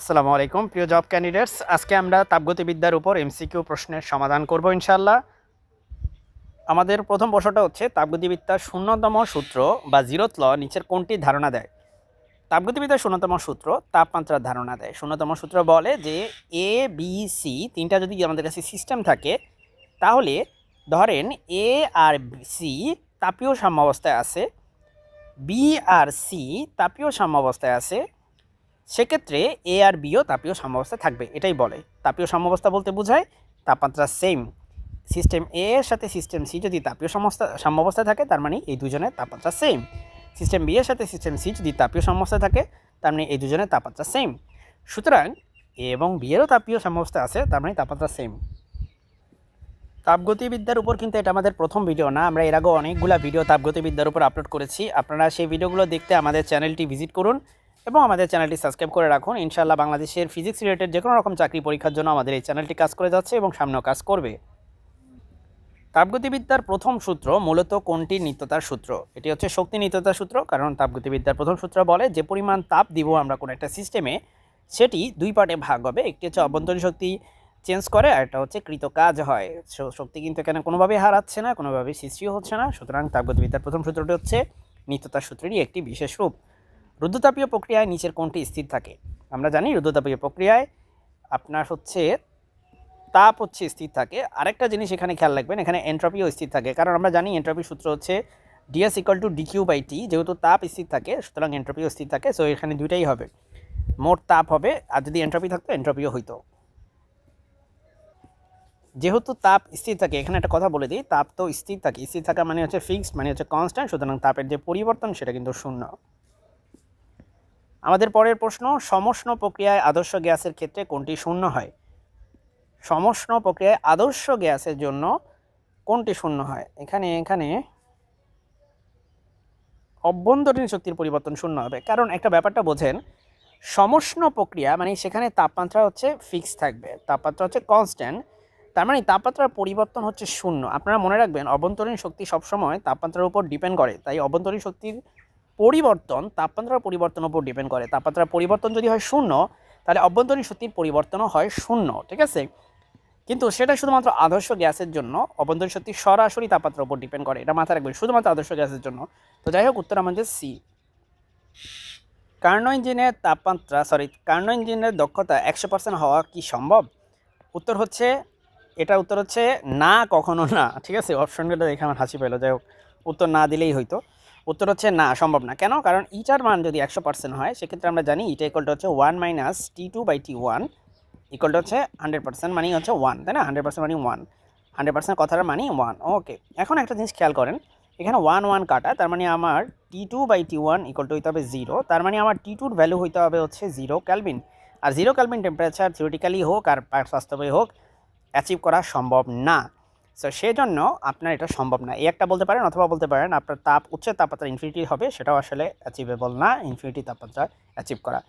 আসসালামু আলাইকুম প্রিয় জব ক্যান্ডিডেটস, আজকে আমরা তাপগতিবিদ্যার উপর এমসিকিউ প্রশ্নের সমাধান করব ইনশাআল্লাহ। আমাদের প্রথম প্রশ্নটা হচ্ছে তাপগতিবিদ্যার শূন্যতম সূত্র বা জিরোথ ল নিচের কোনটি ধারণা দেয়? তাপগতিবিদ্যার শূন্যতম সূত্র তাপমাত্রার ধারণা দেয়। শূন্যতম সূত্র বলে যে এ বি সি তিনটা যদি আমাদের কাছে সিস্টেম থাকে, তাহলে ধরেন এ আর সি তাপীয় সাম্যাবস্থায় আছে, বি আর সি তাপীয় সাম্যাবস্থায় আছে, সেক্ষেত্রে এ আর বিও তাপীয় সাম্যাবস্থায় থাকবে। এটাই বলে তাপীয় সাম্যাবস্থা বলতে বোঝায় তাপমাত্রা সেম। সিস্টেম এ এর সাথে সিস্টেম সি যদি তাপীয় সাম্যাবস্থায় থাকে, তার মানে এই দুজনের তাপমাত্রা সেম। সিস্টেম বি এর সাথে সিস্টেম সি যদি তাপীয় সাম্যাবস্থায় থাকে, তার মানে এই দুজনের তাপমাত্রা সেম। সুতরাং এ এবং বি এরও তাপীয় সাম্যাবস্থা আছে, তার মানে তাপমাত্রা সেম। তাপগতিবিদ্যার উপর কিন্তু এটা আমাদের প্রথম ভিডিও না, আমরা এর আগেও অনেকগুলো ভিডিও তাপগতিবিদ্যার উপর আপলোড করেছি। আপনারা সেই ভিডিওগুলো দেখতে আমাদের চ্যানেলটি ভিজিট করুন এবং আমাদের চ্যানেলটি সাবস্ক্রাইব করে রাখুন। ইনশাআল্লাহ বাংলাদেশের ফিজিক্স রিলেটেড যে কোনো রকম চাকরি পরীক্ষার জন্য আমাদের এই চ্যানেলটি কাজ করে যাচ্ছে এবং সামনেও কাজ করবে। তাপগতিবিদ্যার প্রথম সূত্র মূলত কোনটি নিত্যতার সূত্র? এটি হচ্ছে শক্তি নিত্যতার সূত্র, কারণ তাপগতিবিদ্যার প্রথম সূত্র বলে যে পরিমাণ তাপ দিব আমরা কোনো একটা সিস্টেমে, সেটি দুই পার্টে ভাগ হবে। একটি হচ্ছে অভ্যন্তরীণ শক্তি চেঞ্জ করে, আর একটা হচ্ছে কৃত কাজ হয়। শক্তি কিন্তু এখানে কোনোভাবেই হারাচ্ছে না, কোনোভাবেই সৃষ্টিও হচ্ছে না। সুতরাং তাপগতিবিদ্যার প্রথম সূত্রটি হচ্ছে নিত্যতার সূত্রেরই একটি বিশেষ রূপ। রুদ্ধতাপীয় প্রক্রিয়ায় নিচের কোনটি স্থির থাকে? আমরা জানি রুদ্ধতাপীয় প্রক্রিয়ায় আপনার হচ্ছে তাপ হচ্ছে স্থির থাকে। আরেকটা জিনিস এখানে খেয়াল রাখবেন, এখানে এন্ট্রপিও স্থির থাকে, কারণ আমরা জানি এন্ট্রপির সূত্র হচ্ছে DS equal to DQ by T. যেহেতু তাপ স্থির থাকে, সুতরাং এন্ট্রপিও স্থির থাকে। সো এখানে দুইটাই হবে, মোট তাপ হবে, আর যদি এন্ট্রপি থাকতো এন্ট্রপিও হইতো। যেহেতু তাপ স্থির থাকে, এখানে একটা কথা বলে দিই, তাপ তো স্থির থাকে, স্থির থাকা মানে হচ্ছে ফিক্সড, মানে হচ্ছে কনস্ট্যান্ট। সুতরাং তাপের যে পরিবর্তন সেটা কিন্তু শূন্য। আমাদের পরের প্রশ্ন, সমষ্ণ প্রক্রিয়ায় আদর্শ গ্যাসের ক্ষেত্রে কোনটি শূন্য হয়? সমষ্ণ প্রক্রিয়ায় আদর্শ গ্যাসের জন্য কোনটি শূন্য হয়? এখানে অভ্যন্তরীণ শক্তির পরিবর্তন শূন্য হবে, কারণ একটা ব্যাপারটা বোঝেন, সমষ্ণ প্রক্রিয়া মানে সেখানে তাপমাত্রা হচ্ছে ফিক্স থাকবে, তাপমাত্রা হচ্ছে কনস্ট্যান্ট, তার মানে তাপমাত্রার পরিবর্তন হচ্ছে শূন্য। আপনারা মনে রাখবেন অভ্যন্তরীণ শক্তি সবসময় তাপমাত্রার উপর ডিপেন্ড করে, তাই অভ্যন্তরীণ শক্তির পরিবর্তন তাপমাত্রার পরিবর্তনের উপর ডিপেন্ড করে। তাপমাত্রার পরিবর্তন যদি হয় শূন্য, তাহলে অভ্যন্তরীণ শক্তির পরিবর্তনও হয় শূন্য, ঠিক আছে? কিন্তু সেটা শুধুমাত্র আদর্শ গ্যাসের জন্য অভ্যন্তরীণ শক্তি সরাসরি তাপমাত্রার উপর ডিপেন্ড করে, এটা মাথায় রাখবেন, শুধুমাত্র আদর্শ গ্যাসের জন্য। তো যাই হোক, উত্তর আমাদের সি। কার্নো ইঞ্জিনের দক্ষতা 100% হওয়া কি সম্ভব? উত্তর হচ্ছে না, কখনো না, ঠিক আছে? অপশনগুলো দেখে আমার হাসি পেলো, যাই হোক উত্তর না দিলেই হইতো। উত্তর হচ্ছে না, সম্ভব না। কেন? কারণ ইটার মান যদি 100% হয়, সেক্ষেত্রে আমরা জানি ইটা ইকুয়ালটা হচ্ছে 1 মাইনাস T2/T1 ইকুয়ালটা হচ্ছে 100%, মানে হচ্ছে 1, তাই না? 100% মানে 1, 100% কথার মানে 1। ওকে, এখন একটা জিনিস খেয়াল করেন, এখানে 1 1 কাটা, তার মানে আমার T2/T1 ইকুয়াল টু হইতে হবে 0, তার মানে আমার T2-র ভ্যালু হইতে হবে হচ্ছে 0 কেলভিন। আর 0 কেলভিন টেম্পারেচার থিওরিটিক্যালি হোক আর বাস্তবে হোক অ্যাচিভ করা সম্ভব না। সো সেজন্য আপনার এটা সম্ভব না, এই একটা বলতে পারেন, অথবা বলতে পারেন আপনার উচ্চ তাপমাত্রা ইনফিনিটি হবে, সেটাও আসলে অ্যাচিভেবল না, ইনফিনিটি তাপমাত্রা অ্যাচিভ করা।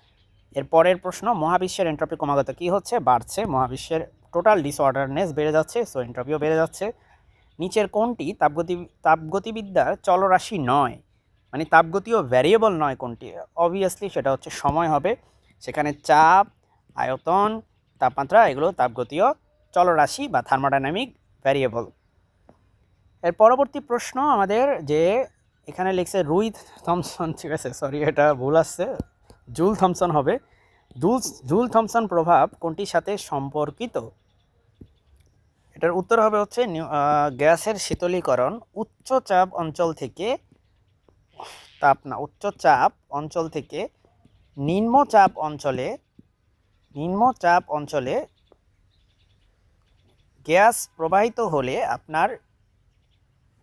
এর পরের প্রশ্ন, মহাবিশ্বের এন্ট্রপি ক্রমাগত কী হচ্ছে? বাড়ছে। মহাবিশ্বের টোটাল ডিসঅর্ডারনেস বেড়ে যাচ্ছে, সো এন্ট্রপিও বেড়ে যাচ্ছে। নিচের কোনটি তাপগতিবিদ্যার চলরাশি নয়? মানে তাপগতীয় ভ্যারিয়েবল নয় কোনটি? অবভিয়াসলি সেটা হচ্ছে সময় হবে। সেখানে চাপ, আয়তন, তাপমাত্রা এগুলো তাপগতীয় চলরাশি বা থার্মোডাইনামিক ভ্যারিয়েবল। এর পরবর্তী প্রশ্ন আমাদের, যে এখানে লিখছে রুই থমসন, ঠিক আছে, সরি এটা ভুল আসছে, জুল থমসন হবে। জুল থমসন প্রভাব কোনটির সাথে সম্পর্কিত? এটার উত্তর হবে হচ্ছে গ্যাসের শীতলীকরণ উচ্চ চাপ অঞ্চল থেকে নিম্ন চাপ অঞ্চলে গ্যাস প্রবাহিত হলে আপনার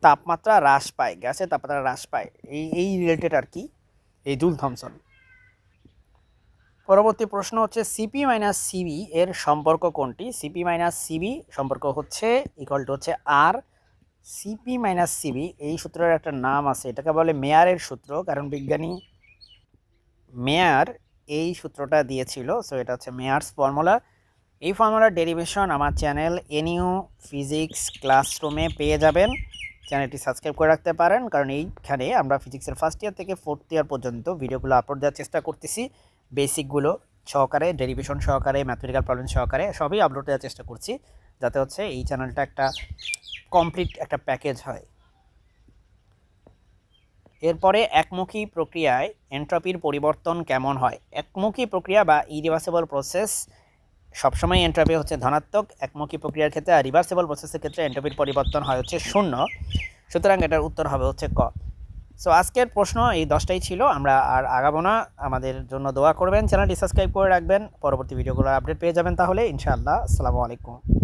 তাপমাত্রা হ্রাস পায়, গ্যাসের তাপমাত্রা হ্রাস পায়, এই রিলেটেড আর কি, এই জুল থমসন। পরবর্তী প্রশ্ন হচ্ছে সিপি মাইনাস সিবি এর সম্পর্ক কোনটি? সিপি মাইনাস সিবি সম্পর্ক হচ্ছে ইকুয়াল টু হচ্ছে আর। সিপি মাইনাস সিবি এই সূত্রের একটা নাম আছে, এটাকে বলে মেয়ারের সূত্র, কারণ বিজ্ঞানী মেয়ার এই সূত্রটা দিয়েছিল। সো এটা হচ্ছে মেয়ার্স ফর্মুলা। এই ফর্মুলার ডেরিভেশন আমার চ্যানেল এনইউ ফিজিক্স ক্লাসরুমে পেয়ে যাবেন। চ্যানেলটি সাবস্ক্রাইব করে রাখতে পারেন, কারণ এইখানে আমরা ফিজিক্সের ফার্স্ট ইয়ার থেকে ফোর্থ ইয়ার পর্যন্ত ভিডিওগুলো আপলোড দেওয়ার চেষ্টা করতেছি, বেসিকগুলো সহকারে, ডেরিভেশন সহকারে, ম্যাথমেটিক্যাল প্রবলেম সহকারে সবই আপলোড দেওয়ার চেষ্টা করছি, যাতে হচ্ছে এই চ্যানেলটা একটা কমপ্লিট একটা প্যাকেজ হয়। এরপরে একমুখী প্রক্রিয়ায় এন্ট্রপির পরিবর্তন কেমন হয়? একমুখী প্রক্রিয়া বা ইরিভার্সিবল প্রসেস সবসময় এন্ট্রপি হচ্ছে ধনাত্মক, একমুখী প্রক্রিয়ার ক্ষেত্রে আর রিভার্সিবল প্রসেসের ক্ষেত্রে এন্ট্রপির পরিবর্তন হয় হচ্ছে 0। সুতরাং এটার উত্তর হবে হচ্ছে ক। সো আজকের প্রশ্ন এই 10টাই ছিল, আমরা আর আগাবো না। আমাদের জন্য দোয়া করবেন, চ্যানেলটি সাবস্ক্রাইব করে রাখবেন, পরবর্তী ভিডিওগুলোর আপডেট পেয়ে যাবেন তাহলে ইনশাআল্লাহ। আসসালামু আলাইকুম।